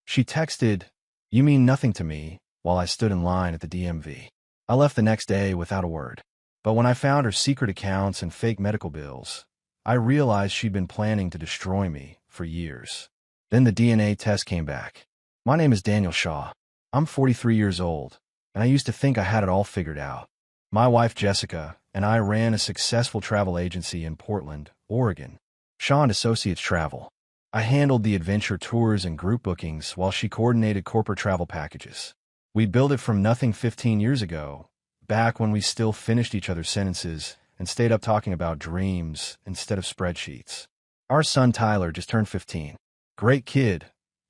She texted, "You mean nothing to me," while I stood in line at the DMV. I left the next day without a word. But when I found her secret accounts and fake medical bills, I realized she'd been planning to destroy me for years. Then the DNA test came back. My name is Daniel Shaw. I'm 43 years old, and I used to think I had it all figured out. My wife, Jessica, and I ran a successful travel agency in Portland, Oregon, Shaw & Associates Travel. I handled the adventure tours and group bookings while she coordinated corporate travel packages. We built it from nothing 15 years ago, back when we still finished each other's sentences and stayed up talking about dreams instead of spreadsheets. Our son Tyler just turned 15. Great kid,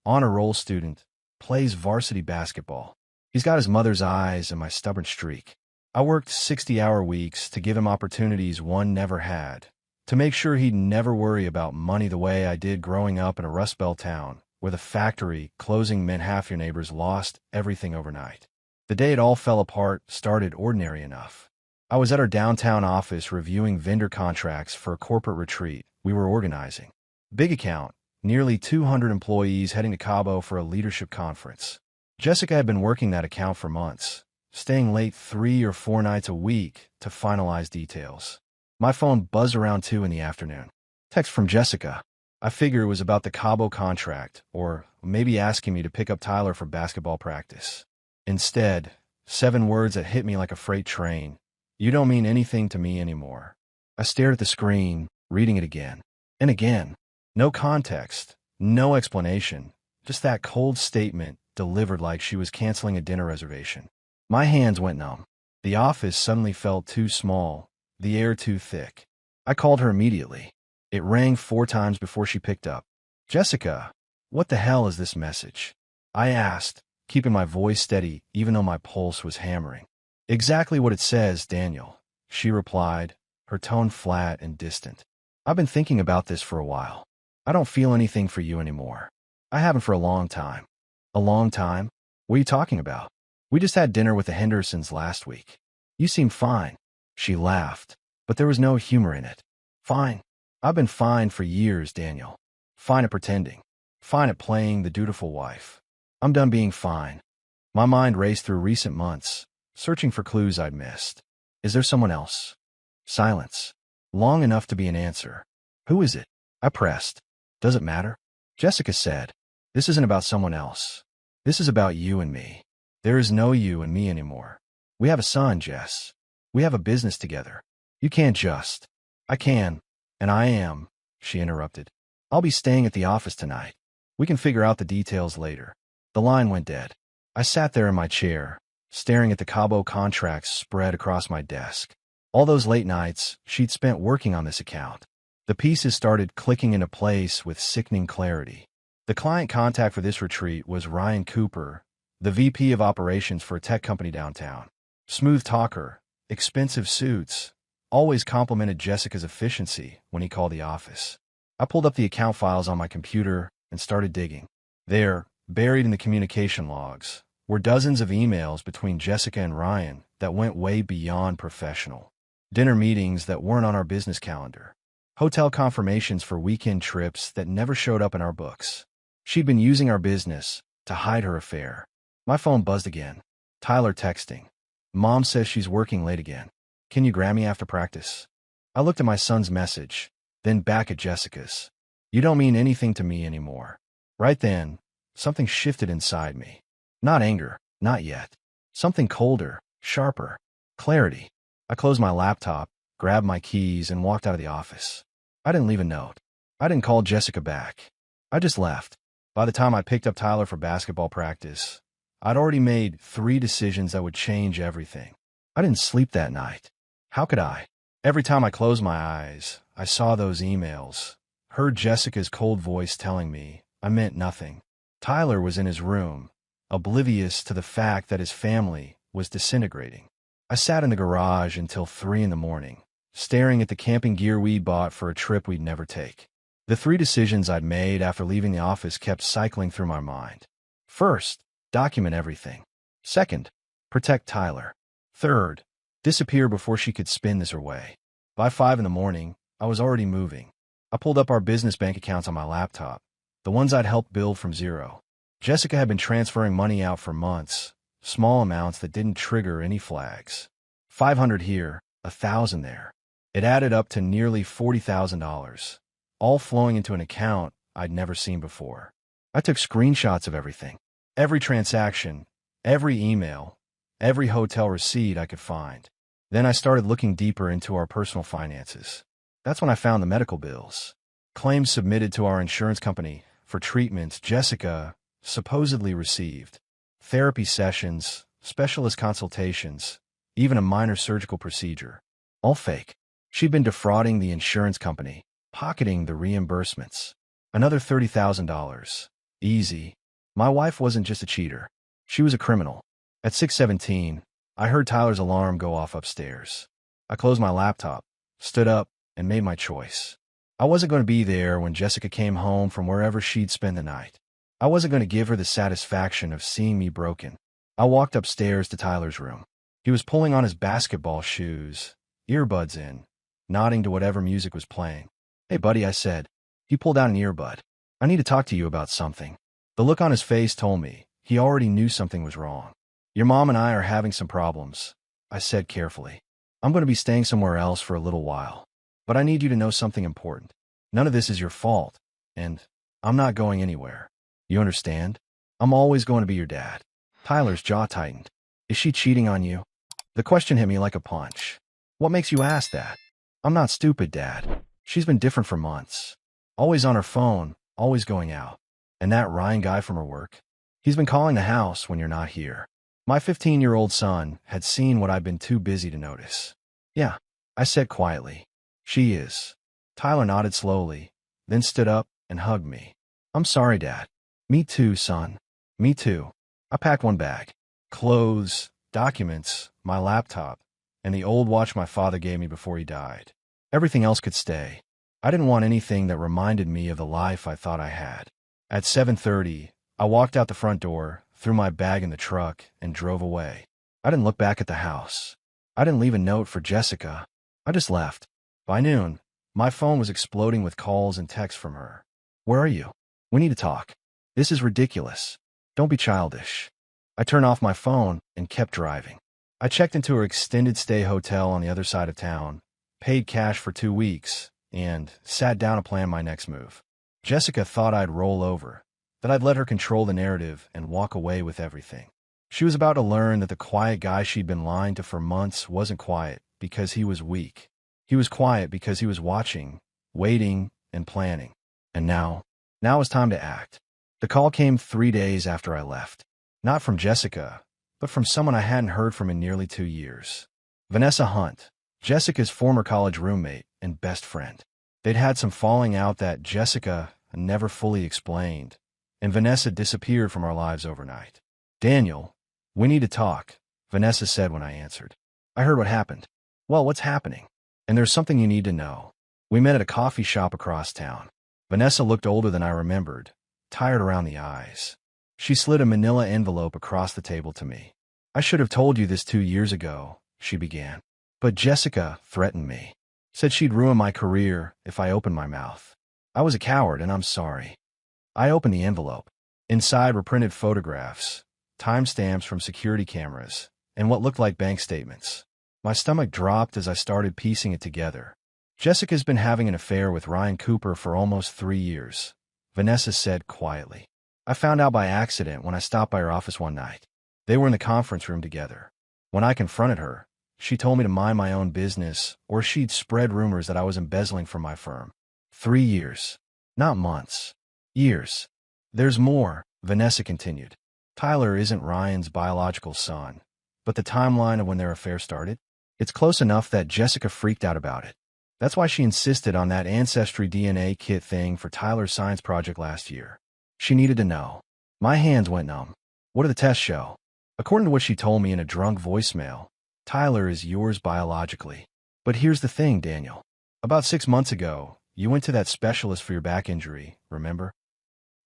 honor roll student, plays varsity basketball. He's got his mother's eyes and my stubborn streak. I worked 60-hour weeks to give him opportunities one never had, to make sure he'd never worry about money the way I did growing up in a Rust Belt town, where the factory closing meant half your neighbors lost everything overnight. The day it all fell apart started ordinary enough. I was at our downtown office reviewing vendor contracts for a corporate retreat we were organizing. Big account, nearly 200 employees heading to Cabo for a leadership conference. Jessica had been working that account for months, staying late 3 or 4 nights a week to finalize details. My phone buzzed around 2 in the afternoon. Text from Jessica. I figure it was about the Cabo contract, or maybe asking me to pick up Tyler for basketball practice. Instead, 7 words that hit me like a freight train. "You don't mean anything to me anymore." I stared at the screen, reading it again and again. No context, no explanation, just that cold statement delivered like she was canceling a dinner reservation. My hands went numb. The office suddenly felt too small, the air too thick. I called her immediately. It rang 4 times before she picked up. "Jessica, what the hell is this message?" I asked, keeping my voice steady even though my pulse was hammering. "Exactly what it says, Daniel," she replied, her tone flat and distant. "I've been thinking about this for a while. I don't feel anything for you anymore. I haven't for a long time." "A long time? What are you talking about? We just had dinner with the Hendersons last week. You seem fine." She laughed, but there was no humor in it. "Fine? I've been fine for years, Daniel. Fine at pretending. Fine at playing the dutiful wife. I'm done being fine." My mind raced through recent months, searching for clues I'd missed. Is there someone else? Silence. Long enough to be an answer. "Who is it?" I pressed. "Does it matter?" Jessica said, "This isn't about someone else. This is about you and me. There is no you and me anymore. We have a son, Jess. We have a business together. You can't just—" "I can, and I am," she interrupted. "I'll be staying at the office tonight. We can figure out the details later." The line went dead. I sat there in my chair, staring at the Cabo contracts spread across my desk. All those late nights she'd spent working on this account. The pieces started clicking into place with sickening clarity. The client contact for this retreat was Ryan Cooper, the VP of operations for a tech company downtown. Smooth talker, expensive suits, always complimented Jessica's efficiency when he called the office. I pulled up the account files on my computer and started digging. There, buried in the communication logs, were dozens of emails between Jessica and Ryan that went way beyond professional. Dinner meetings that weren't on our business calendar. Hotel confirmations for weekend trips that never showed up in our books. She'd been using our business to hide her affair. My phone buzzed again. Tyler texting. "Mom says she's working late again. Can you grab me after practice?" I looked at my son's message, then back at Jessica's. "You don't mean anything to me anymore." Right then, something shifted inside me. Not anger, not yet. Something colder, sharper. Clarity. I closed my laptop, grabbed my keys, and walked out of the office. I didn't leave a note. I didn't call Jessica back. I just left. By the time I picked up Tyler for basketball practice, I'd already made 3 decisions that would change everything. I didn't sleep that night. How could I? Every time I closed my eyes, I saw those emails, heard Jessica's cold voice telling me I meant nothing. Tyler was in his room, oblivious to the fact that his family was disintegrating. I sat in the garage until 3 in the morning, staring at the camping gear we bought for a trip we'd never take. The 3 decisions I'd made after leaving the office kept cycling through my mind. First, document everything. Second, protect Tyler. Third, disappear before she could spin this her way. By 5 in the morning, I was already moving. I pulled up our business bank accounts on my laptop, the ones I'd helped build from zero. Jessica had been transferring money out for months, small amounts that didn't trigger any flags. 500 here, 1,000 there. It added up to nearly $40,000, all flowing into an account I'd never seen before. I took screenshots of everything, every transaction, every email, every hotel receipt I could find. Then I started looking deeper into our personal finances. That's when I found the medical bills. Claims submitted to our insurance company for treatments Jessica supposedly received. Therapy sessions, specialist consultations, even a minor surgical procedure. All fake. She'd been defrauding the insurance company, pocketing the reimbursements. Another $30,000. Easy. My wife wasn't just a cheater. She was a criminal. At 6:17, I heard Tyler's alarm go off upstairs. I closed my laptop, stood up, and made my choice. I wasn't going to be there when Jessica came home from wherever she'd spend the night. I wasn't going to give her the satisfaction of seeing me broken. I walked upstairs to Tyler's room. He was pulling on his basketball shoes, earbuds in, nodding to whatever music was playing. "Hey, buddy," I said. He pulled out an earbud. "I need to talk to you about something." The look on his face told me he already knew something was wrong. "Your mom and I are having some problems," I said carefully. "I'm going to be staying somewhere else for a little while. But I need you to know something important. None of this is your fault, and I'm not going anywhere. You understand? I'm always going to be your dad." Tyler's jaw tightened. "Is she cheating on you?" The question hit me like a punch. "What makes you ask that?" "I'm not stupid, Dad. She's been different for months. Always on her phone, always going out. And that Ryan guy from her work? He's been calling the house when you're not here." My 15-year-old son had seen what I'd been too busy to notice. "Yeah," I said quietly. "She is." Tyler nodded slowly, then stood up and hugged me. "I'm sorry, Dad." "Me too, son. Me too." I packed one bag. Clothes, documents, my laptop, and the old watch my father gave me before he died. Everything else could stay. I didn't want anything that reminded me of the life I thought I had. At 7:30, I walked out the front door, threw my bag in the truck, and drove away. I didn't look back at the house. I didn't leave a note for Jessica. I just left. By noon, my phone was exploding with calls and texts from her. "Where are you? We need to talk. This is ridiculous. Don't be childish." I turned off my phone and kept driving. I checked into her extended stay hotel on the other side of town, paid cash for 2 weeks, and sat down to plan my next move. Jessica thought I'd roll over, that I'd let her control the narrative and walk away with everything. She was about to learn that the quiet guy she'd been lying to for months wasn't quiet because he was weak. He was quiet because he was watching, waiting, and planning. And now it was time to act. The call came 3 days after I left. Not from Jessica, but from someone I hadn't heard from in nearly 2 years. Vanessa Hunt, Jessica's former college roommate and best friend. They'd had some falling out that Jessica never fully explained, and Vanessa disappeared from our lives overnight. "Daniel, we need to talk," Vanessa said when I answered. "I heard what happened." "Well, what's happening?" "And there's something you need to know. We met at a coffee shop across town." Vanessa looked older than I remembered, tired around the eyes. She slid a manila envelope across the table to me. "I should have told you this 2 years ago," she began. "But Jessica threatened me. Said she'd ruin my career if I opened my mouth. I was a coward, and I'm sorry." I opened the envelope. Inside were printed photographs, timestamps from security cameras, and what looked like bank statements. My stomach dropped as I started piecing it together. "Jessica's been having an affair with Ryan Cooper for almost 3 years," Vanessa said quietly. "I found out by accident when I stopped by her office one night. They were in the conference room together. When I confronted her, she told me to mind my own business, or she'd spread rumors that I was embezzling from my firm. 3 years. Not months. Years." "There's more," Vanessa continued. "Tyler isn't Ryan's biological son, but the timeline of when their affair started? It's close enough that Jessica freaked out about it. That's why she insisted on that Ancestry DNA kit thing for Tyler's science project last year. She needed to know." My hands went numb. "What do the tests show?" "According to what she told me in a drunk voicemail, Tyler is yours biologically. But here's the thing, Daniel. About 6 months ago, you went to that specialist for your back injury, remember?"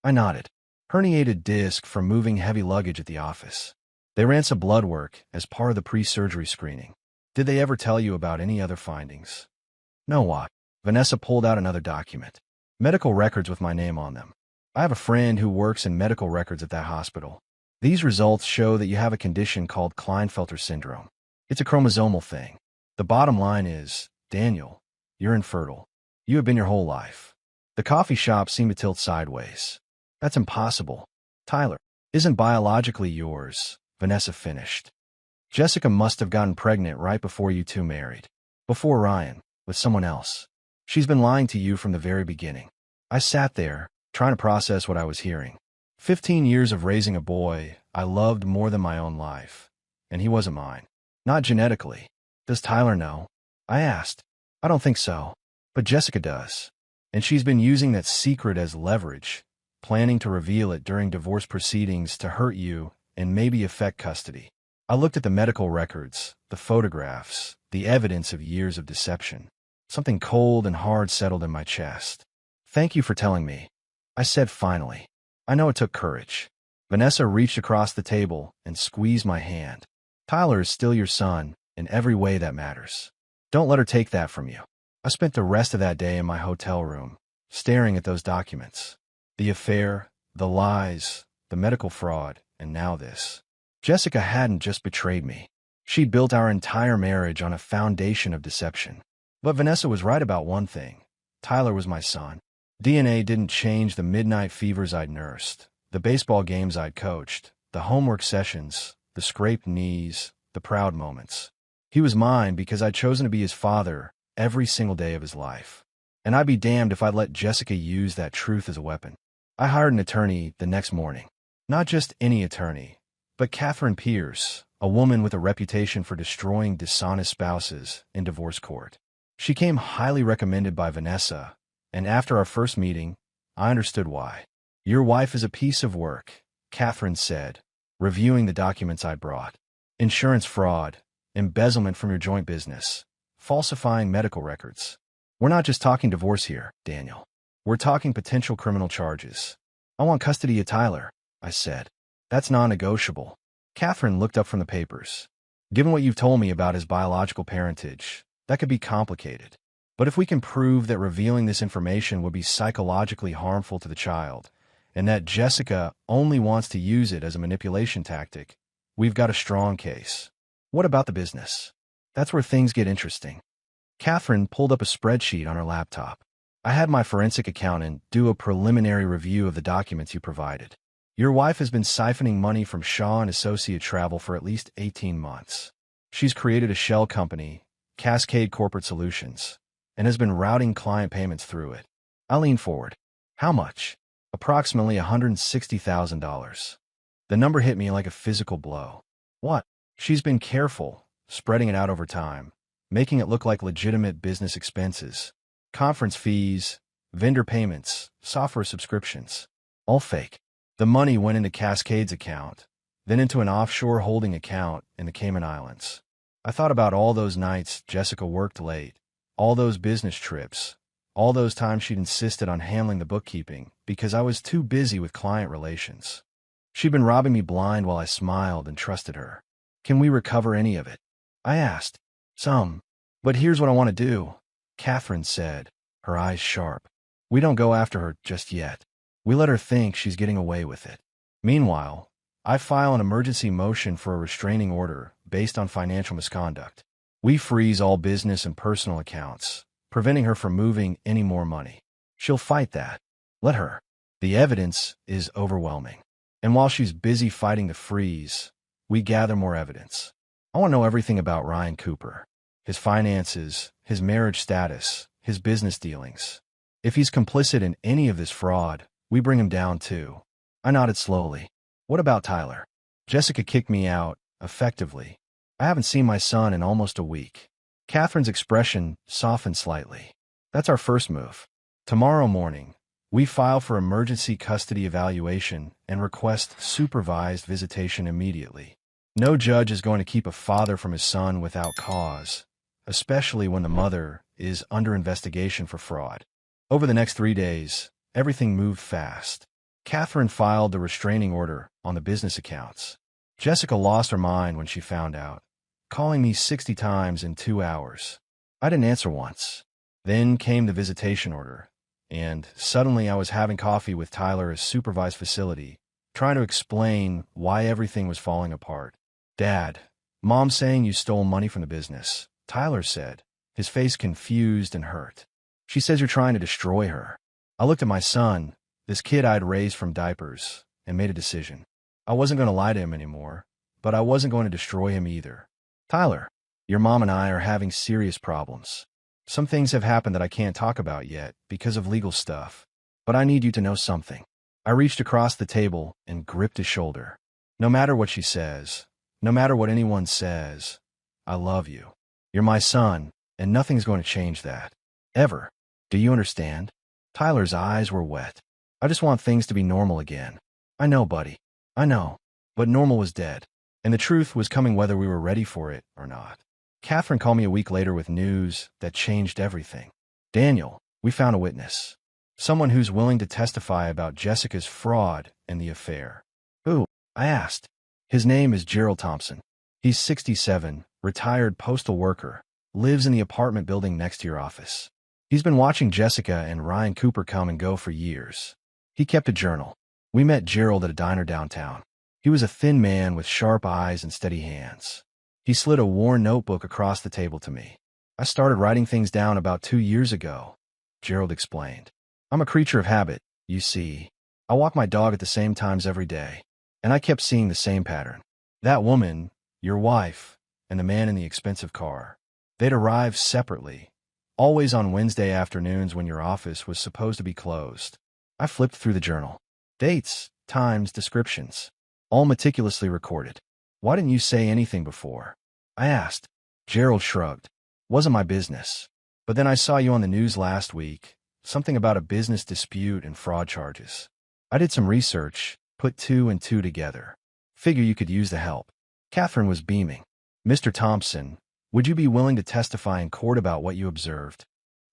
I nodded. "Herniated disc from moving heavy luggage at the office. They ran some blood work as part of the pre-surgery screening. Did they ever tell you about any other findings?" "No, what?" Vanessa pulled out another document. "Medical records with my name on them. I have a friend who works in medical records at that hospital. These results show that you have a condition called Klinefelter syndrome. It's a chromosomal thing. The bottom line is, Daniel, you're infertile. You have been your whole life. The coffee shop seemed to tilt sideways. That's impossible. Tyler isn't biologically yours, Vanessa finished. Jessica must have gotten pregnant right before you two married. Before Ryan, with someone else. She's been lying to you from the very beginning. I sat there, trying to process what I was hearing. 15 years of raising a boy I loved more than my own life. And he wasn't mine. Not genetically. Does Tyler know? I asked. I don't think so. But Jessica does. And she's been using that secret as leverage, planning to reveal it during divorce proceedings to hurt you and maybe affect custody. I looked at the medical records, the photographs, the evidence of years of deception. Something cold and hard settled in my chest. Thank you for telling me, I said finally. I know it took courage. Vanessa reached across the table and squeezed my hand. Tyler is still your son in every way that matters. Don't let her take that from you. I spent the rest of that day in my hotel room, staring at those documents. The affair, the lies, the medical fraud, and now this. Jessica hadn't just betrayed me. She built our entire marriage on a foundation of deception. But Vanessa was right about one thing. Tyler was my son. DNA didn't change the midnight fevers I'd nursed, the baseball games I'd coached, the homework sessions, the scraped knees, the proud moments. He was mine because I'd chosen to be his father every single day of his life. And I'd be damned if I'd let Jessica use that truth as a weapon. I hired an attorney the next morning. Not just any attorney, but Catherine Pierce, a woman with a reputation for destroying dishonest spouses in divorce court. She came highly recommended by Vanessa, and after our first meeting, I understood why. Your wife is a piece of work, Catherine said, reviewing the documents I brought. Insurance fraud, embezzlement from your joint business, falsifying medical records. We're not just talking divorce here, Daniel. We're talking potential criminal charges. I want custody of Tyler, I said. That's non-negotiable. Catherine looked up from the papers. Given what you've told me about his biological parentage, that could be complicated. But if we can prove that revealing this information would be psychologically harmful to the child, and that Jessica only wants to use it as a manipulation tactic, we've got a strong case. What about the business? That's where things get interesting. Catherine pulled up a spreadsheet on her laptop. I had my forensic accountant do a preliminary review of the documents you provided. Your wife has been siphoning money from Shaw and Associate Travel for at least 18 months. She's created a shell company, Cascade Corporate Solutions, and has been routing client payments through it. I leaned forward. How much? Approximately $160,000. The number hit me like a physical blow. What? She's been careful, spreading it out over time, making it look like legitimate business expenses. Conference fees, vendor payments, software subscriptions. All fake. The money went into Cascade's account, then into an offshore holding account in the Cayman Islands. I thought about all those nights Jessica worked late, all those business trips, all those times she'd insisted on handling the bookkeeping because I was too busy with client relations. She'd been robbing me blind while I smiled and trusted her. Can we recover any of it? I asked. Some. But here's what I want to do, Catherine said, her eyes sharp. We don't go after her just yet. We let her think she's getting away with it. Meanwhile, I file an emergency motion for a restraining order based on financial misconduct. We freeze all business and personal accounts, preventing her from moving any more money. She'll fight that. Let her. The evidence is overwhelming. And while she's busy fighting the freeze, we gather more evidence. I want to know everything about Ryan Cooper. His finances, his marriage status, his business dealings. If he's complicit in any of this fraud, we bring him down too. I nodded slowly. What about Tyler? Jessica kicked me out, effectively. I haven't seen my son in almost a week. Catherine's expression softened slightly. That's our first move. Tomorrow morning, we file for emergency custody evaluation and request supervised visitation immediately. No judge is going to keep a father from his son without cause, especially when the mother is under investigation for fraud. Over the next 3 days, everything moved fast. Catherine filed the restraining order on the business accounts. Jessica lost her mind when she found out, calling me 60 times in 2 hours. I didn't answer once. Then came the visitation order, and suddenly I was having coffee with Tyler at a supervised facility, trying to explain why everything was falling apart. Dad, Mom's saying you stole money from the business, Tyler said, his face confused and hurt. She says you're trying to destroy her. I looked at my son, this kid I'd raised from diapers, and made a decision. I wasn't going to lie to him anymore, but I wasn't going to destroy him either. Tyler, your mom and I are having serious problems. Some things have happened that I can't talk about yet because of legal stuff, but I need you to know something. I reached across the table and gripped his shoulder. No matter what she says, no matter what anyone says, I love you. You're my son, and nothing's going to change that. Ever. Do you understand? Tyler's eyes were wet. I just want things to be normal again. I know, buddy. I know. But normal was dead, and the truth was coming whether we were ready for it or not. Catherine called me a week later with news that changed everything. Daniel, we found a witness. Someone who's willing to testify about Jessica's fraud and the affair. Who? I asked. His name is Gerald Thompson. He's 67, retired postal worker, lives in the apartment building next to your office. He's been watching Jessica and Ryan Cooper come and go for years. He kept a journal. We met Gerald at a diner downtown. He was a thin man with sharp eyes and steady hands. He slid a worn notebook across the table to me. I started writing things down about 2 years ago, Gerald explained. I'm a creature of habit, you see. I walk my dog at the same times every day, and I kept seeing the same pattern. That woman, your wife, and the man in the expensive car. They'd arrive separately, always on Wednesday afternoons when your office was supposed to be closed. I flipped through the journal. Dates, times, descriptions, all meticulously recorded. Why didn't you say anything before? I asked. Gerald shrugged. Wasn't my business. But then I saw you on the news last week, something about a business dispute and fraud charges. I did some research, put 2 and 2 together. Figure you could use the help. Catherine was beaming. Mr. Thompson, would you be willing to testify in court about what you observed?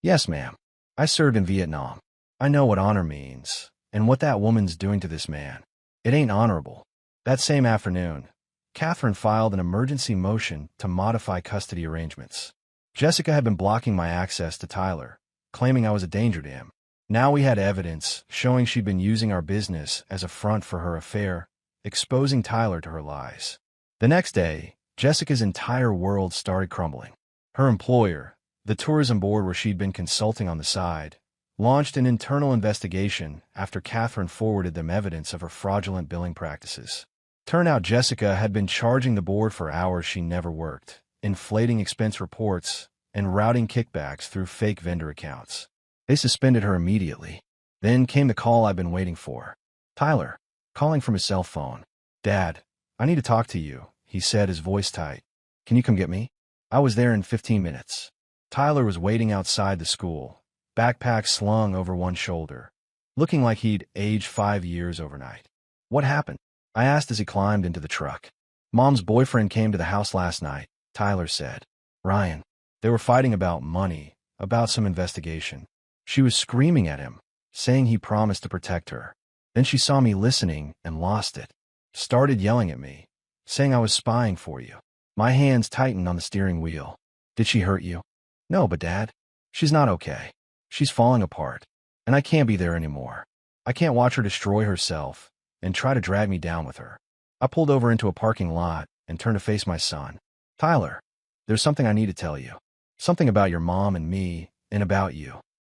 Yes, ma'am. I served in Vietnam. I know what honor means, and what that woman's doing to this man. It ain't honorable. That same afternoon, Catherine filed an emergency motion to modify custody arrangements. Jessica had been blocking my access to Tyler, claiming I was a danger to him. Now we had evidence showing she'd been using our business as a front for her affair, exposing Tyler to her lies. The next day, Jessica's entire world started crumbling. Her employer, the tourism board where she'd been consulting on the side, launched an internal investigation after Catherine forwarded them evidence of her fraudulent billing practices. Turned out Jessica had been charging the board for hours she never worked, inflating expense reports, and routing kickbacks through fake vendor accounts. They suspended her immediately. Then came the call I've been waiting for. Tyler, calling from his cell phone. Dad, I need to talk to you, he said, his voice tight. Can you come get me? I was there in 15 minutes. Tyler was waiting outside the school, backpack slung over one shoulder, looking like he'd aged 5 years overnight. What happened? I asked as he climbed into the truck. Mom's boyfriend came to the house last night, Tyler said. Ryan. They were fighting about money, about some investigation. She was screaming at him, saying he promised to protect her. Then she saw me listening and lost it. Started yelling at me, saying I was spying for you. My hands tightened on the steering wheel. Did she hurt you? No, but Dad, she's not okay. She's falling apart, and I can't be there anymore. I can't watch her destroy herself and try to drag me down with her. I pulled over into a parking lot and turned to face my son. Tyler, there's something I need to tell you. Something about your mom and me, and about you.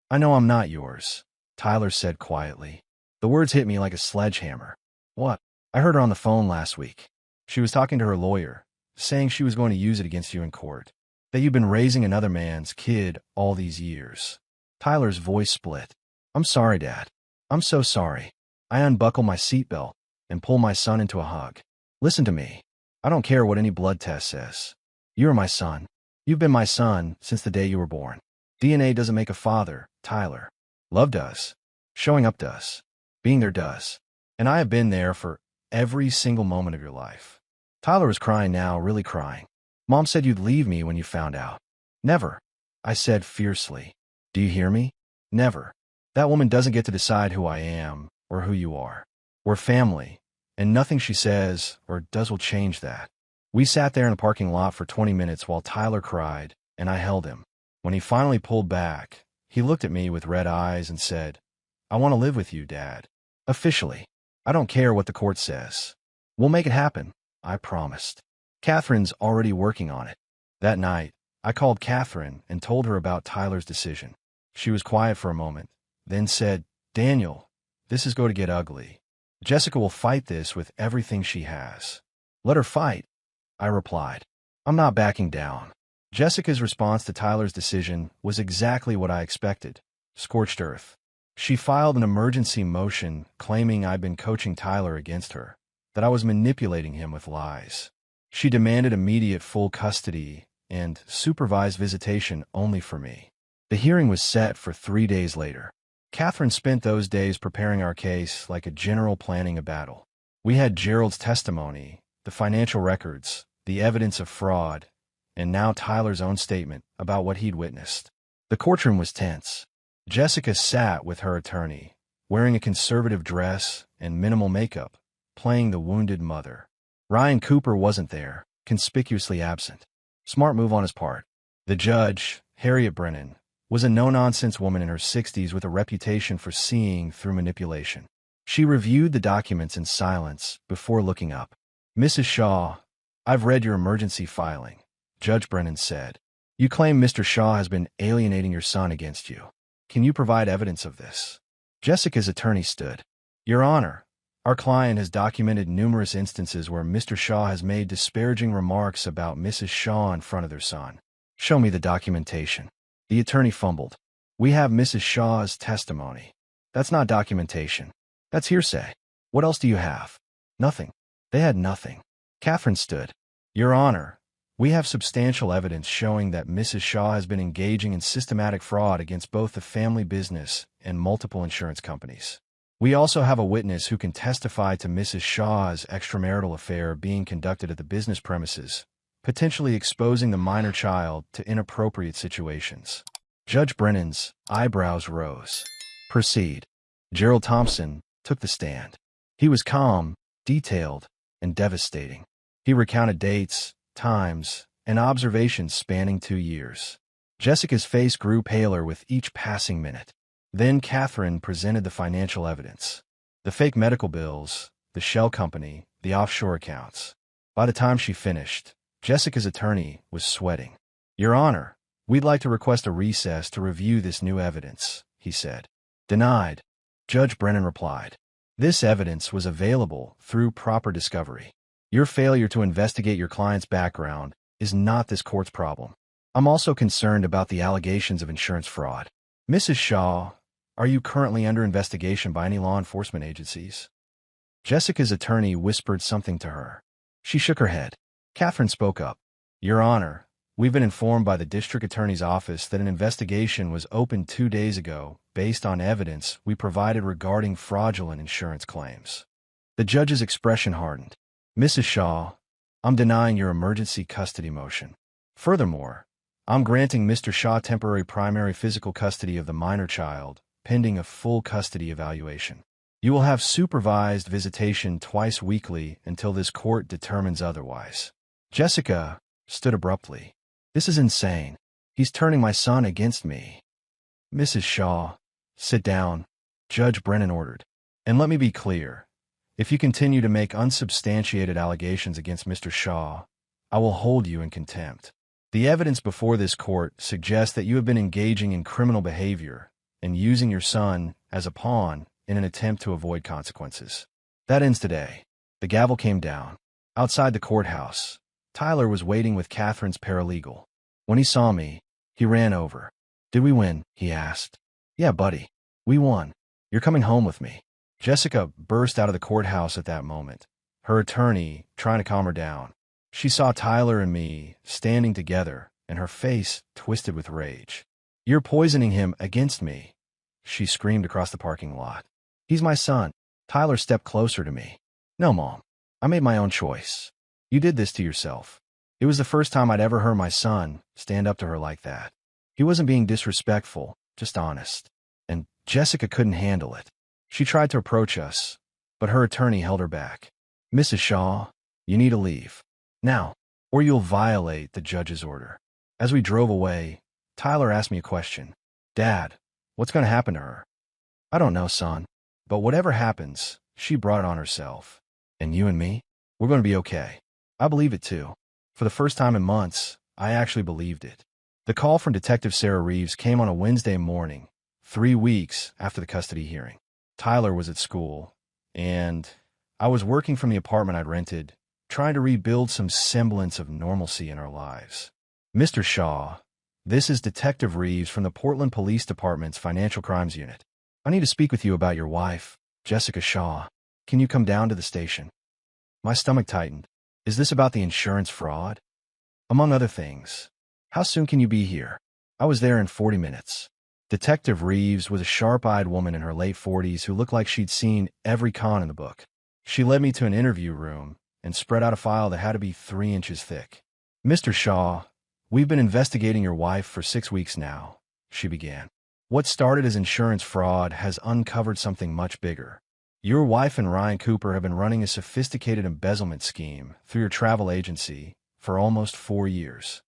I know I'm not yours, Tyler said quietly. The words hit me like a sledgehammer. What? I heard her on the phone last week. She was talking to her lawyer, saying she was going to use it against you in court. That you've been raising another man's kid all these years. Tyler's voice split. I'm sorry, Dad. I'm so sorry. I unbuckle my seatbelt and pull my son into a hug. Listen to me. I don't care what any blood test says. You're my son. You've been my son since the day you were born. DNA doesn't make a father, Tyler. Love does. Showing up does. Being there does. And I have been there for every single moment of your life. Tyler was crying now, really crying. Mom said you'd leave me when you found out. Never, I said fiercely. Do you hear me? Never. That woman doesn't get to decide who I am or who you are. We're family, and nothing she says or does will change that. We sat there in the parking lot for 20 minutes while Tyler cried, and I held him. When he finally pulled back, He looked at me with red eyes and said, "I want to live with you, Dad. Officially. I don't care what the court says. We'll make it happen," I promised. "Catherine's already working on it." That night, I called Catherine and told her about Tyler's decision. She was quiet for a moment, then said, "Daniel, this is going to get ugly. Jessica will fight this with everything she has." "Let her fight," I replied. "I'm not backing down." Jessica's response to Tyler's decision was exactly what I expected: scorched earth. She filed an emergency motion claiming I'd been coaching Tyler against her, that I was manipulating him with lies. She demanded immediate full custody and supervised visitation only for me. The hearing was set for 3 days later. Catherine spent those days preparing our case like a general planning a battle. We had Gerald's testimony, the financial records, the evidence of fraud, and now Tyler's own statement about what he'd witnessed. The courtroom was tense. Jessica sat with her attorney, wearing a conservative dress and minimal makeup, playing the wounded mother. Ryan Cooper wasn't there, conspicuously absent. Smart move on his part. The judge, Harriet Brennan, was a no-nonsense woman in her 60s with a reputation for seeing through manipulation. She reviewed the documents in silence before looking up. "Mrs. Shaw, I've read your emergency filing," Judge Brennan said. "You claim Mr. Shaw has been alienating your son against you. Can you provide evidence of this?" Jessica's attorney stood. "Your Honor, our client has documented numerous instances where Mr. Shaw has made disparaging remarks about Mrs. Shaw in front of their son." "Show me the documentation." The attorney fumbled. "We have Mrs. Shaw's testimony." "That's not documentation. That's hearsay." "What else do you have?" "Nothing." They had nothing. Catherine stood. "Your Honor, we have substantial evidence showing that Mrs. Shaw has been engaging in systematic fraud against both the family business and multiple insurance companies. We also have a witness who can testify to Mrs. Shaw's extramarital affair being conducted at the business premises, potentially exposing the minor child to inappropriate situations." Judge Brennan's eyebrows rose. "Proceed." Gerald Thompson took the stand. He was calm, detailed, and devastating. He recounted dates, times, and observations spanning 2 years. Jessica's face grew paler with each passing minute. Then Catherine presented the financial evidence. The fake medical bills, the shell company, the offshore accounts. By the time she finished, Jessica's attorney was sweating. "Your Honor, we'd like to request a recess to review this new evidence," he said. "Denied," Judge Brennan replied. "This evidence was available through proper discovery. Your failure to investigate your client's background is not this court's problem. I'm also concerned about the allegations of insurance fraud. Mrs. Shaw, are you currently under investigation by any law enforcement agencies?" Jessica's attorney whispered something to her. She shook her head. Catherine spoke up. "Your Honor, we've been informed by the district attorney's office that an investigation was opened 2 days ago based on evidence we provided regarding fraudulent insurance claims." The judge's expression hardened. "Mrs. Shaw, I'm denying your emergency custody motion. Furthermore, I'm granting Mr. Shaw temporary primary physical custody of the minor child, pending a full custody evaluation. You will have supervised visitation twice weekly until this court determines otherwise." Jessica stood abruptly. "This is insane. He's turning my son against me." "Mrs. Shaw, sit down," Judge Brennan ordered. "And let me be clear. If you continue to make unsubstantiated allegations against Mr. Shaw, I will hold you in contempt. The evidence before this court suggests that you have been engaging in criminal behavior and using your son as a pawn in an attempt to avoid consequences. That ends today." The gavel came down. Outside the courthouse, Tyler was waiting with Catherine's paralegal. When he saw me, he ran over. "Did we win?" he asked. "Yeah, buddy. We won. You're coming home with me." Jessica burst out of the courthouse at that moment, her attorney trying to calm her down. She saw Tyler and me standing together, and her face twisted with rage. "You're poisoning him against me," she screamed across the parking lot. "He's my son." Tyler stepped closer to me. "No, Mom. I made my own choice. You did this to yourself." It was the first time I'd ever heard my son stand up to her like that. He wasn't being disrespectful, just honest. And Jessica couldn't handle it. She tried to approach us, but her attorney held her back. "Mrs. Shaw, you need to leave. Now, or you'll violate the judge's order." As we drove away, Tyler asked me a question. Dad, what's going to happen to her? I don't know, son. But whatever happens, she brought it on herself. And you and me? We're going to be okay. I believe it too. For the first time in months, I actually believed it. The call from Detective Sarah Reeves came on a Wednesday morning, 3 weeks after the custody hearing. Tyler was at school, and I was working from the apartment I'd rented, trying to rebuild some semblance of normalcy in our lives. Mr. Shaw, this is Detective Reeves from the Portland Police Department's Financial Crimes Unit. I need to speak with you about your wife, Jessica Shaw. Can you come down to the station? My stomach tightened. Is this about the insurance fraud? Among other things. How soon can you be here? I was there in 40 minutes. Detective Reeves was a sharp-eyed woman in her late 40s who looked like she'd seen every con in the book. She led me to an interview room and spread out a file that had to be 3 inches thick. Mr. Shaw, we've been investigating your wife for 6 weeks now, she began. What started as insurance fraud has uncovered something much bigger. Your wife and Ryan Cooper have been running a sophisticated embezzlement scheme through your travel agency for almost 4 years.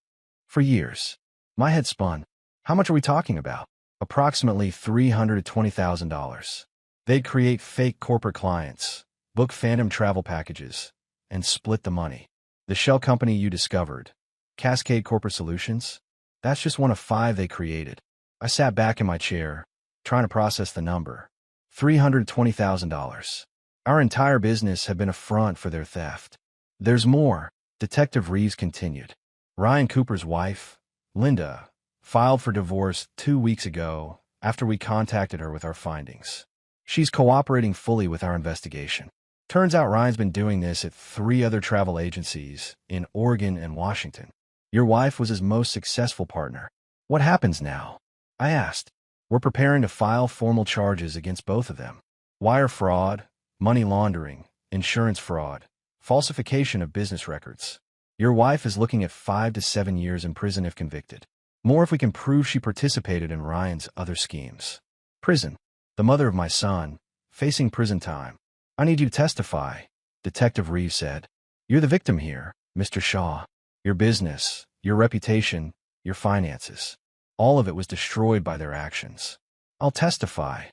For years. My head spun. How much are we talking about? Approximately $320,000. They'd create fake corporate clients, book phantom travel packages, and split the money. The shell company you discovered, Cascade Corporate Solutions, that's just one of 5 they created. I sat back in my chair, trying to process the number. $320,000. Our entire business had been a front for their theft. There's more, Detective Reeves continued. Ryan Cooper's wife, Linda, filed for divorce 2 weeks ago after we contacted her with our findings. She's cooperating fully with our investigation. Turns out Ryan's been doing this at 3 other travel agencies in Oregon and Washington. Your wife was his most successful partner. What happens now? I asked. We're preparing to file formal charges against both of them. Wire fraud, money laundering, insurance fraud, falsification of business records. Your wife is looking at 5 to 7 years in prison if convicted. More if we can prove she participated in Ryan's other schemes. Prison. The mother of my son, facing prison time. I need you to testify, Detective Reeves said. You're the victim here, Mr. Shaw. Your business, your reputation, your finances. All of it was destroyed by their actions. I'll testify,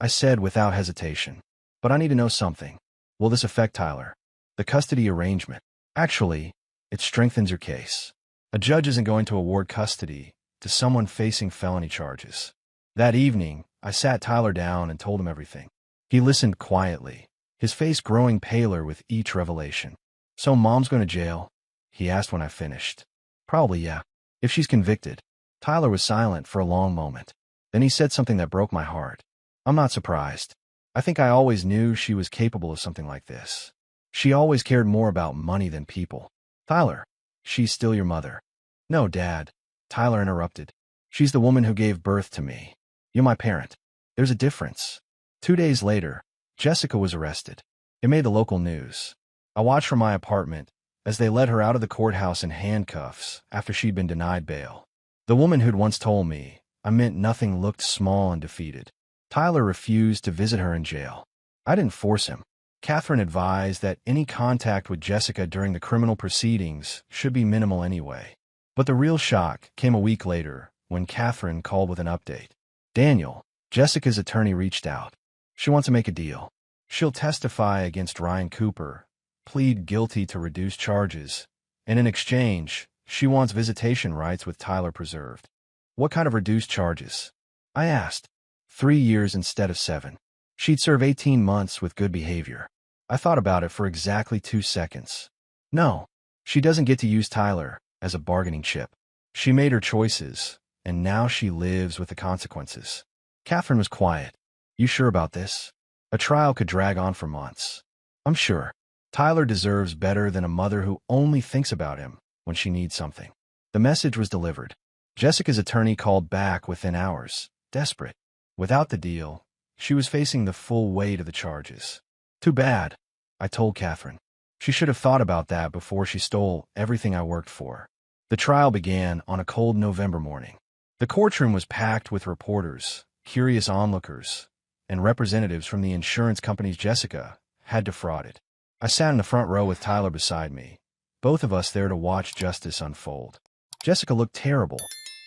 I said without hesitation. But I need to know something. Will this affect Tyler? The custody arrangement. Actually, it strengthens your case. A judge isn't going to award custody to someone facing felony charges. That evening, I sat Tyler down and told him everything. He listened quietly, his face growing paler with each revelation. So Mom's going to jail? He asked when I finished. Probably, yeah. If she's convicted. Tyler was silent for a long moment. Then he said something that broke my heart. I'm not surprised. I think I always knew she was capable of something like this. She always cared more about money than people. Tyler, she's still your mother. No, Dad, Tyler interrupted. She's the woman who gave birth to me. You're my parent. There's a difference. 2 days later, Jessica was arrested. It made the local news. I watched from my apartment as they led her out of the courthouse in handcuffs after she'd been denied bail. The woman who'd once told me I meant nothing looked small and defeated. Tyler refused to visit her in jail. I didn't force him. Catherine advised that any contact with Jessica during the criminal proceedings should be minimal anyway. But the real shock came a week later when Catherine called with an update. Daniel, Jessica's attorney, reached out. She wants to make a deal. She'll testify against Ryan Cooper, plead guilty to reduced charges, and in exchange, she wants visitation rights with Tyler preserved. What kind of reduced charges? I asked. 3 years instead of 7. She'd serve 18 months with good behavior. I thought about it for exactly 2 seconds. No, she doesn't get to use Tyler as a bargaining chip. She made her choices, and now she lives with the consequences. Catherine was quiet. You sure about this? A trial could drag on for months. I'm sure. Tyler deserves better than a mother who only thinks about him when she needs something. The message was delivered. Jessica's attorney called back within hours, desperate. Without the deal, she was facing the full weight of the charges. Too bad, I told Catherine. She should have thought about that before she stole everything I worked for. The trial began on a cold November morning. The courtroom was packed with reporters, curious onlookers, and representatives from the insurance companies Jessica had defrauded. I sat in the front row with Tyler beside me, both of us there to watch justice unfold. Jessica looked terrible.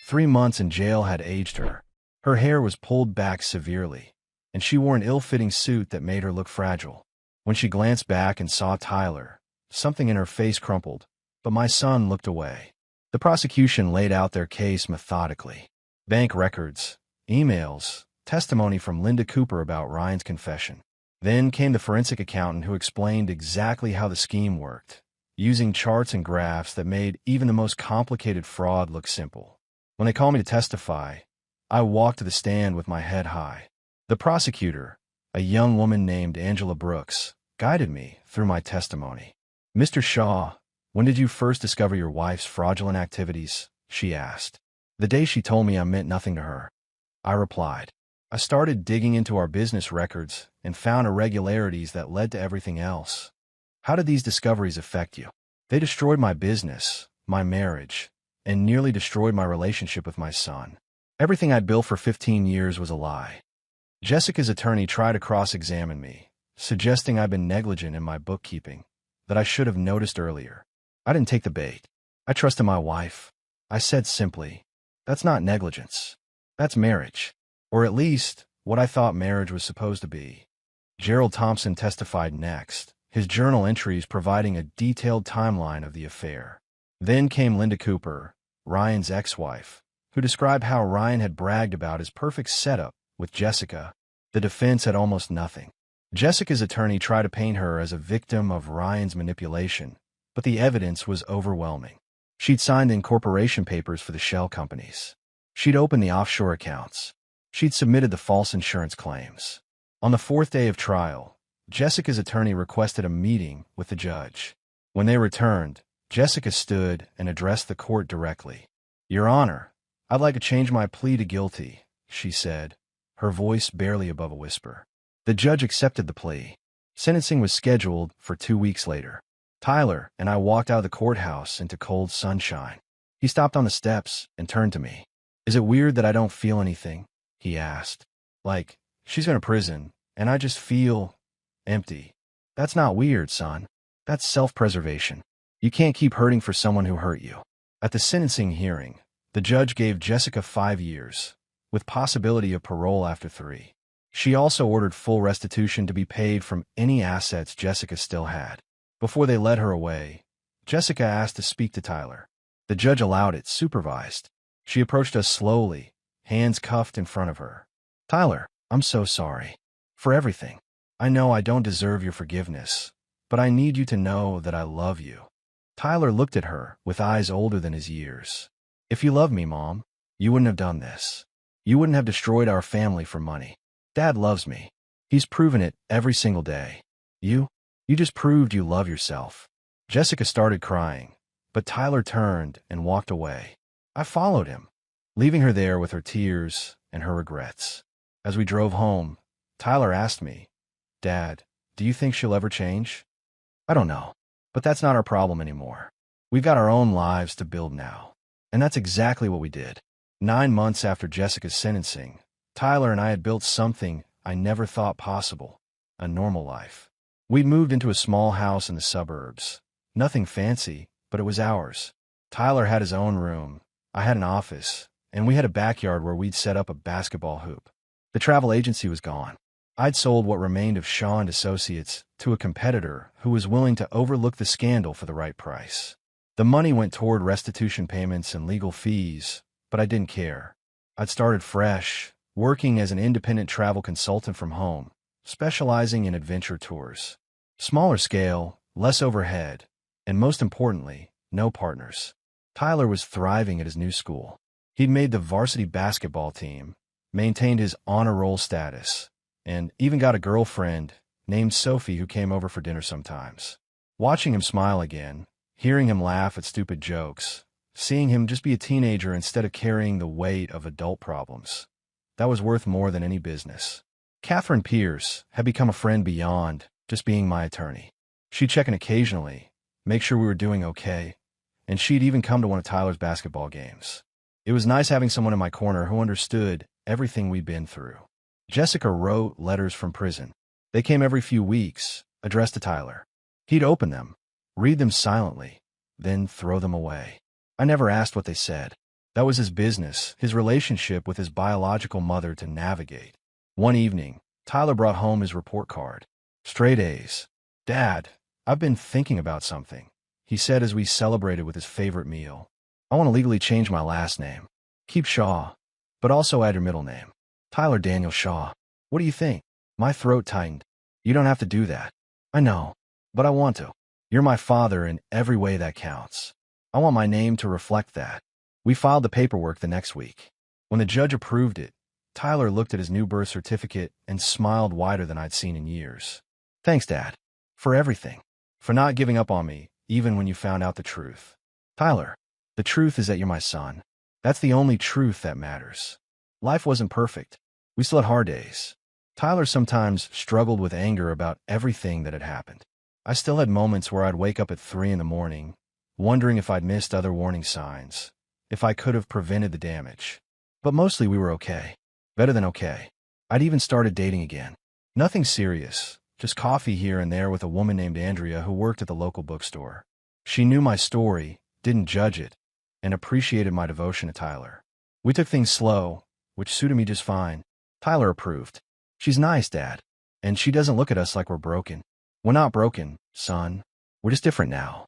3 months in jail had aged her. Her hair was pulled back severely, and she wore an ill-fitting suit that made her look fragile. When she glanced back and saw Tyler, something in her face crumpled, but my son looked away. The prosecution laid out their case methodically. Bank records, emails, testimony from Linda Cooper about Ryan's confession. Then came the forensic accountant who explained exactly how the scheme worked, using charts and graphs that made even the most complicated fraud look simple. When they called me to testify, I walked to the stand with my head high. The prosecutor, a young woman named Angela Brooks, guided me through my testimony. "Mr. Shaw, when did you first discover your wife's fraudulent activities?" she asked. "The day she told me I meant nothing to her," I replied. "I started digging into our business records and found irregularities that led to everything else." "How did these discoveries affect you?" "They destroyed my business, my marriage, and nearly destroyed my relationship with my son. Everything I'd built for 15 years was a lie." Jessica's attorney tried to cross-examine me, suggesting I'd been negligent in my bookkeeping, that I should have noticed earlier. I didn't take the bait. I trusted my wife. I said simply, "That's not negligence. That's marriage. Or at least, what I thought marriage was supposed to be." Gerald Thompson testified next, his journal entries providing a detailed timeline of the affair. Then came Linda Cooper, Ryan's ex-wife, who described how Ryan had bragged about his perfect setup with Jessica. The defense had almost nothing. Jessica's attorney tried to paint her as a victim of Ryan's manipulation, but the evidence was overwhelming. She'd signed incorporation papers for the shell companies. She'd opened the offshore accounts. She'd submitted the false insurance claims. On the fourth day of trial, Jessica's attorney requested a meeting with the judge. When they returned, Jessica stood and addressed the court directly. "Your Honor, I'd like to change my plea to guilty," she said, her voice barely above a whisper. The judge accepted the plea. Sentencing was scheduled for 2 weeks later. Tyler and I walked out of the courthouse into cold sunshine. He stopped on the steps and turned to me. "Is it weird that I don't feel anything?" he asked. "Like, she's going to prison, and I just feel empty." "That's not weird, son. That's self-preservation. You can't keep hurting for someone who hurt you." At the sentencing hearing, the judge gave Jessica 5 years, with possibility of parole after 3. She also ordered full restitution to be paid from any assets Jessica still had. Before they led her away, Jessica asked to speak to Tyler. The judge allowed it, supervised. She approached us slowly, hands cuffed in front of her. "Tyler, I'm so sorry. For everything. I know I don't deserve your forgiveness, but I need you to know that I love you." Tyler looked at her with eyes older than his years. "If you loved me, Mom, you wouldn't have done this. You wouldn't have destroyed our family for money. Dad loves me. He's proven it every single day. You just proved you love yourself." Jessica started crying, but Tyler turned and walked away. I followed him, leaving her there with her tears and her regrets. As we drove home, Tyler asked me, "Dad, do you think she'll ever change?" "I don't know, but that's not our problem anymore. We've got our own lives to build now." And that's exactly what we did. 9 months after Jessica's sentencing, Tyler and I had built something I never thought possible, a normal life. We'd moved into a small house in the suburbs. Nothing fancy, but it was ours. Tyler had his own room, I had an office, and we had a backyard where we'd set up a basketball hoop. The travel agency was gone. I'd sold what remained of Shaw and Associates to a competitor who was willing to overlook the scandal for the right price. The money went toward restitution payments and legal fees, but I didn't care. I'd started fresh, working as an independent travel consultant from home, specializing in adventure tours. Smaller scale, less overhead, and most importantly, no partners. Tyler was thriving at his new school. He'd made the varsity basketball team, maintained his honor roll status, and even got a girlfriend named Sophie who came over for dinner sometimes. Watching him smile again, hearing him laugh at stupid jokes, seeing him just be a teenager instead of carrying the weight of adult problems, that was worth more than any business. Catherine Pierce had become a friend beyond just being my attorney. She'd check in occasionally, make sure we were doing okay, and she'd even come to one of Tyler's basketball games. It was nice having someone in my corner who understood everything we'd been through. Jessica wrote letters from prison. They came every few weeks, addressed to Tyler. He'd open them, read them silently, then throw them away. I never asked what they said. That was his business, his relationship with his biological mother to navigate. One evening, Tyler brought home his report card. Straight A's. Dad, I've been thinking about something, he said as we celebrated with his favorite meal. I want to legally change my last name. Keep Shaw, but also add your middle name. Tyler Daniel Shaw. What do you think? My throat tightened. You don't have to do that. I know, but I want to. You're my father in every way that counts. I want my name to reflect that. We filed the paperwork the next week. When the judge approved it, Tyler looked at his new birth certificate and smiled wider than I'd seen in years. Thanks, Dad. For everything. For not giving up on me, even when you found out the truth. Tyler, the truth is that you're my son. That's the only truth that matters. Life wasn't perfect. We still had hard days. Tyler sometimes struggled with anger about everything that had happened. I still had moments where I'd wake up at 3 in the morning, wondering if I'd missed other warning signs, if I could have prevented the damage. But mostly we were okay. Better than okay. I'd even started dating again. Nothing serious, just coffee here and there with a woman named Andrea who worked at the local bookstore. She knew my story, didn't judge it, and appreciated my devotion to Tyler. We took things slow, which suited me just fine. Tyler approved. She's nice, Dad, and she doesn't look at us like we're broken. We're not broken, son. We're just different now.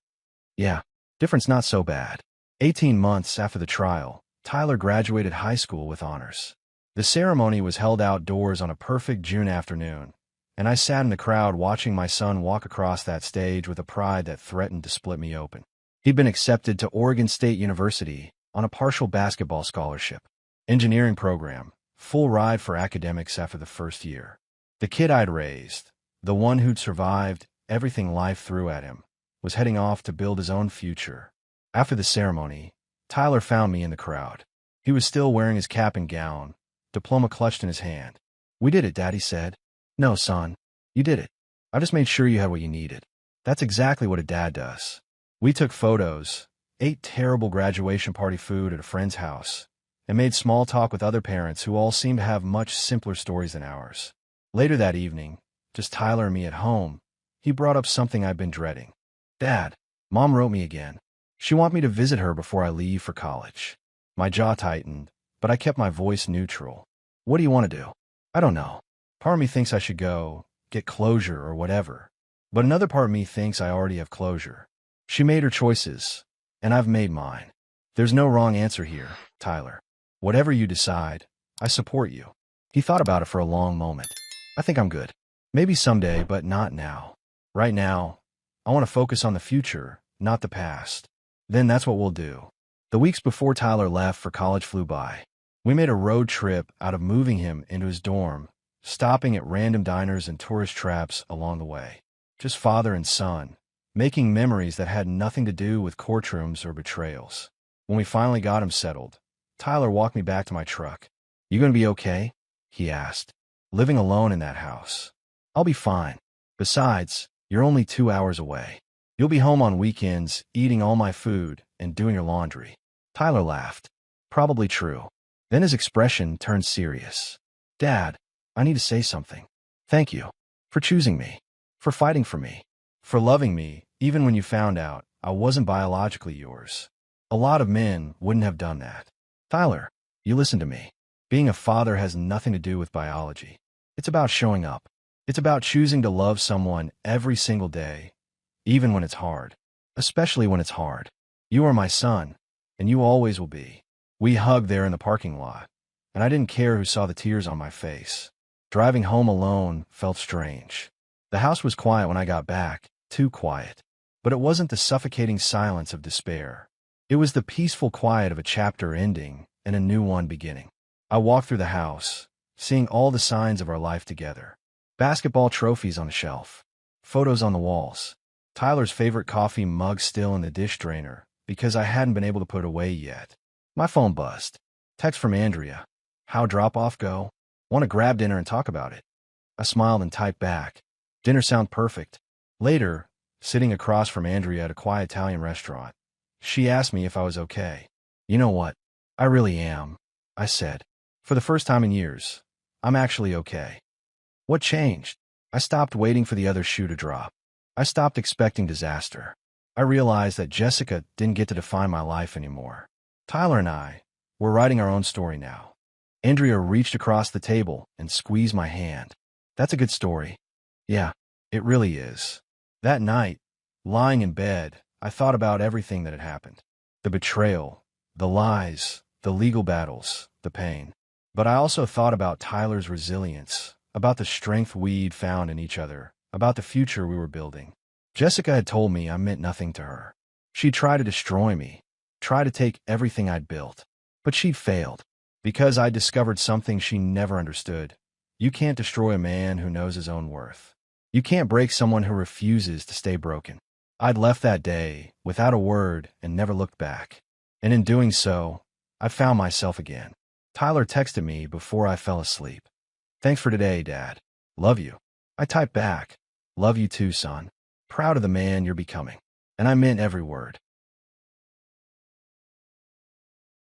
Yeah, different's not so bad. 18 months after the trial, Tyler graduated high school with honors. The ceremony was held outdoors on a perfect June afternoon, and I sat in the crowd watching my son walk across that stage with a pride that threatened to split me open. He'd been accepted to Oregon State University on a partial basketball scholarship. Engineering program, full ride for academics after the first year. The kid I'd raised, the one who'd survived everything life threw at him, was heading off to build his own future. After the ceremony, Tyler found me in the crowd. He was still wearing his cap and gown, diploma clutched in his hand. We did it, Daddy said. No, son, you did it. I just made sure you had what you needed. That's exactly what a dad does. We took photos, ate terrible graduation party food at a friend's house, and made small talk with other parents who all seemed to have much simpler stories than ours. Later that evening, just Tyler and me at home, he brought up something I'd been dreading. Dad, Mom wrote me again. She wanted me to visit her before I leave for college. My jaw tightened, but I kept my voice neutral. What do you want to do? I don't know. Part of me thinks I should go, get closure or whatever. But another part of me thinks I already have closure. She made her choices, and I've made mine. There's no wrong answer here, Tyler. Whatever you decide, I support you. He thought about it for a long moment. I think I'm good. Maybe someday, but not now. Right now, I want to focus on the future, not the past. Then that's what we'll do. The weeks before Tyler left for college flew by. We made a road trip out of moving him into his dorm, stopping at random diners and tourist traps along the way. Just father and son, making memories that had nothing to do with courtrooms or betrayals. When we finally got him settled, Tyler walked me back to my truck. You gonna be okay? He asked. Living alone in that house. I'll be fine. Besides, you're only 2 hours away. You'll be home on weekends, eating all my food and doing your laundry. Tyler laughed. Probably true. Then his expression turned serious. Dad, I need to say something. Thank you. For choosing me. For fighting for me. For loving me, even when you found out I wasn't biologically yours. A lot of men wouldn't have done that. Tyler, you listen to me. Being a father has nothing to do with biology. It's about showing up. It's about choosing to love someone every single day, even when it's hard. Especially when it's hard. You are my son, and you always will be. We hugged there in the parking lot, and I didn't care who saw the tears on my face. Driving home alone felt strange. The house was quiet when I got back, too quiet. But it wasn't the suffocating silence of despair. It was the peaceful quiet of a chapter ending and a new one beginning. I walked through the house, seeing all the signs of our life together. Basketball trophies on the shelf. Photos on the walls. Tyler's favorite coffee mug still in the dish drainer because I hadn't been able to put it away yet. My phone buzzed. Text from Andrea. How drop-off go? Want to grab dinner and talk about it. I smiled and typed back. Dinner sound perfect. Later, sitting across from Andrea at a quiet Italian restaurant, she asked me if I was okay. You know what? I really am, I said. For the first time in years, I'm actually okay. What changed? I stopped waiting for the other shoe to drop. I stopped expecting disaster. I realized that Jessica didn't get to define my life anymore. Tyler and I, We're writing our own story now. Andrea reached across the table and squeezed my hand. That's a good story. Yeah, it really is. That night, lying in bed, I thought about everything that had happened. The betrayal, the lies, the legal battles, the pain. But I also thought about Tyler's resilience, about the strength we'd found in each other, about the future we were building. Jessica had told me I meant nothing to her. She'd tried to destroy me, tried to take everything I'd built. But she'd failed, because I'd discovered something she never understood. You can't destroy a man who knows his own worth. You can't break someone who refuses to stay broken. I'd left that day, without a word, and never looked back. And in doing so, I found myself again. Tyler texted me before I fell asleep. Thanks for today, Dad. Love you. I typed back. Love you too, son. Proud of the man you're becoming. And I meant every word.